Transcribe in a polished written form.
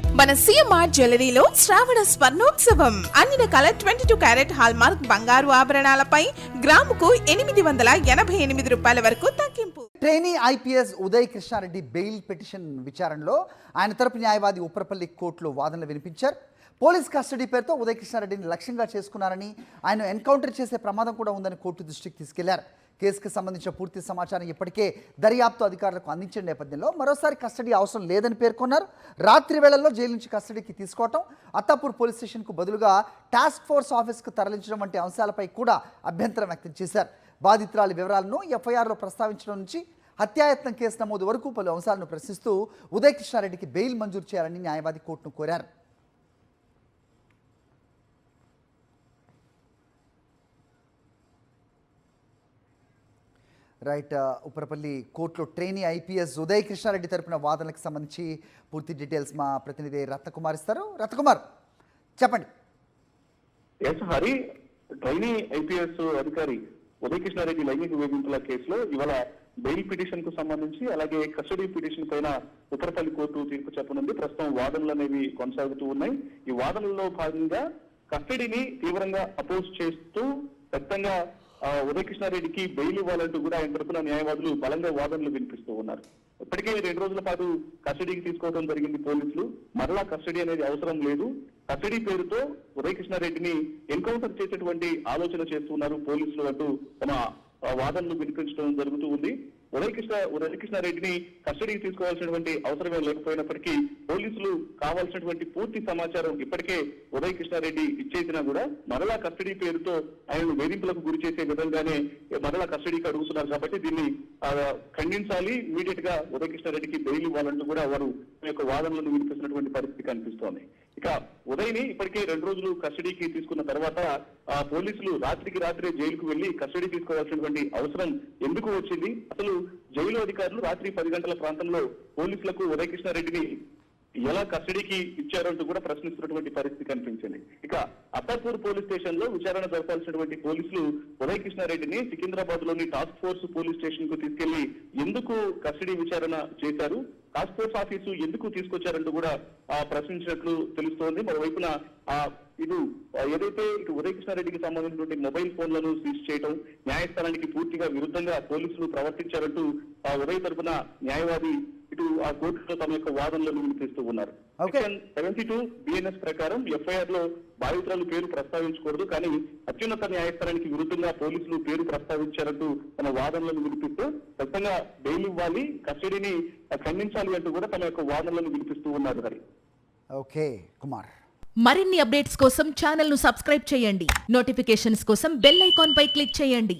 మన సిఎంఆర్ జ్యువెలరీలో శ్రావణ స్వర్ణోత్సవం అన్ని రకాల 22 క్యారెట్ హాల్మార్క్ బంగారు ఆభరణాలపై గ్రాముకు 888 రూపాయల వరకు తగ్గింపు. Trainee IPS Uday Krishnareddy bail petition విచారణలో ఆయన తరపు న్యాయవాది ఉప్పరపల్లి కోర్టులో వాదనలు వినిపించారు. పోలీస్ కస్టడీ పేరుతో ఉదయ్ కృష్ణారెడ్డిని లక్ష్యంగా చేసుకున్నారని, ఆయన ఎన్కౌంటర్ చేసే ప్రమాదం కూడా ఉందని కోర్టు దృష్టికి తీసుకెళ్లారు. కేసుకు సంబంధించిన పూర్తి సమాచారం ఇప్పటికే దర్యాప్తు అధికారులకు అందించిన నేపథ్యంలో మరోసారి కస్టడీ అవసరం లేదని పేర్కొన్నారు. రాత్రి వేళల్లో జైలు నుంచి కస్టడీకి తీసుకోవటం, అత్తాపూర్ పోలీస్ స్టేషన్కు బదులుగా టాస్క్ ఫోర్స్ ఆఫీస్కు తరలించడం వంటి అంశాలపై కూడా అభ్యంతరం వ్యక్తం చేశారు. బాధితురాలి వివరాలను ఎఫ్ఐఆర్లో ప్రస్తావించడం నుంచి హత్యాయత్నం కేసు నమోదు వరకు పలు అంశాలను ప్రశ్నిస్తూ ఉదయ్ కృష్ణారెడ్డికి బెయిల్ మంజూరు చేయాలని న్యాయవాది కోర్టును కోరారు. రైట్, ఉప్పరపల్లి కోర్టులో ట్రైనీ ఐపీఎస్ ఉదయ్ కృష్ణారెడ్డి తరపున వాదనలకు సంబంధించి పూర్తి డీటెయిల్స్ మా ప్రతినిధి రత్నకుమార్ ఇస్తారు. రత్నకుమార్, చెప్పండి. హరి, ట్రైనీ ఐపీఎస్ అధికారి ఉదయ్ కృష్ణారెడ్డి లైంగిక వేధింపుల కేసులో ఇవాళ బెయిల్ పిటిషన్ కు సంబంధించి అలాగే కస్టడీ పిటిషన్ పైన ఉప్పరపల్లి కోర్టు తీర్పు చెప్పనుంది. ప్రస్తుతం వాదనలు అనేవి కొనసాగుతూ ఉన్నాయి. ఈ వాదనల్లో భాగంగా కస్టడీని తీవ్రంగా అపోజ్ చేస్తూ ఖచ్చితంగా ఉదయ్ కృష్ణారెడ్డికి బెయిల్ ఇవ్వాలంటూ కూడా ఆయన తరపున న్యాయవాదులు బలంగా వాదనలు వినిపిస్తూ ఉన్నారు. ఇప్పటికే 2 రోజుల పాటు కస్టడీకి తీసుకోవడం జరిగింది పోలీసులు. మరలా కస్టడీ అనేది అవసరం లేదు, కస్టడీ పేరుతో ఉదయ్ కృష్ణారెడ్డిని ఎన్కౌంటర్ చేసేటువంటి ఆలోచన చేస్తున్నారు పోలీసులు అంటూ తమ వాదనలు వినిపించడం జరుగుతూ ఉంది. ఉదయ్ కృష్ణారెడ్డిని కస్టడీకి తీసుకోవాల్సినటువంటి అవసరమే లేకపోయినప్పటికీ పోలీసులు కావాల్సినటువంటి పూర్తి సమాచారం ఇప్పటికే ఉదయ్ కృష్ణారెడ్డి ఇచ్చేసినా కూడా మరలా కస్టడీ పేరుతో ఆయనను వేధింపులకు గురి చేసే విధంగానే మరలా కస్టడీకి అడుగుతున్నారు. కాబట్టి దీన్ని ఖండించాలి, ఇమీడియట్ గా ఉదయ్ కృష్ణారెడ్డికి బెయిల్ ఇవ్వాలంటూ కూడా వారు యొక్క వాదనలను వినిపిస్తున్నటువంటి పరిస్థితి కనిపిస్తోంది. ఇక ఉదయ్ని ఇప్పటికే 2 రోజులు కస్టడీకి తీసుకున్న తర్వాత పోలీసులు రాత్రికి రాత్రే జైలుకు వెళ్లి కస్టడీ తీసుకోవాల్సినటువంటి అవసరం ఎందుకు వచ్చింది, అసలు జైలు అధికారులు రాత్రి 10 గంటల ప్రాంతంలో పోలీసులకు ఉదయ్ కృష్ణారెడ్డిని ఎలా కస్టడీకి ఇచ్చారంటూ కూడా ప్రశ్నిస్తున్నటువంటి పరిస్థితి కనిపించింది. ఇక అత్తాపూర్ పోలీస్ స్టేషన్ లో విచారణ జరపాల్సినటువంటి పోలీసులు ఉదయ్ కృష్ణారెడ్డిని సికింద్రాబాద్ లోని టాస్క్ ఫోర్స్ పోలీస్ స్టేషన్ కు తీసుకెళ్లి ఎందుకు కస్టడీ విచారణ చేశారు, టాస్క్ ఫోర్స్ ఆఫీసు ఎందుకు తీసుకొచ్చారంటూ కూడా ప్రశ్నించినట్లు తెలుస్తోంది. మరోవైపున ఇది ఏదైతే ఇటు ఉదయ్ కృష్ణారెడ్డికి సంబంధించినటువంటి మొబైల్ ఫోన్లను సీజ్ చేయడం, న్యాయస్థానానికి పూర్తిగా విరుద్ధంగా పోలీసులు ప్రవర్తించారంటూ ఉదయ్ తరపున న్యాయవాది ఇటు ఆ కోర్టులో తమ యొక్క వాదనలను వినిపిస్తూ ఉన్నారు. సెక్షన్ 72 బిఎన్ఎస్ ప్రకారం ఎఫ్ఐఆర్ లో బాధితురాలు పేరు ప్రస్తావించకూడదు, కానీ అత్యున్నత న్యాయస్థానానికి విరుద్ధంగా పోలీసులు పేరు ప్రస్తావించారంటూ తమ వాదనలను వినిపిస్తూ ఖచ్చితంగా బెయిల్ ఇవ్వాలి, కస్టడీని ఖండించాలి అంటూ కూడా తమ యొక్క వాదనలను వినిపిస్తూ ఉన్నారు. హరి, ఓకే కుమార్. మరిన్ని అప్డేట్స్ కోసం ఛానల్ ను సబ్స్క్రైబ్ చేయండి. నోటిఫికేషన్స్ కోసం బెల్ ఐకాన్ పై క్లిక్ చేయండి.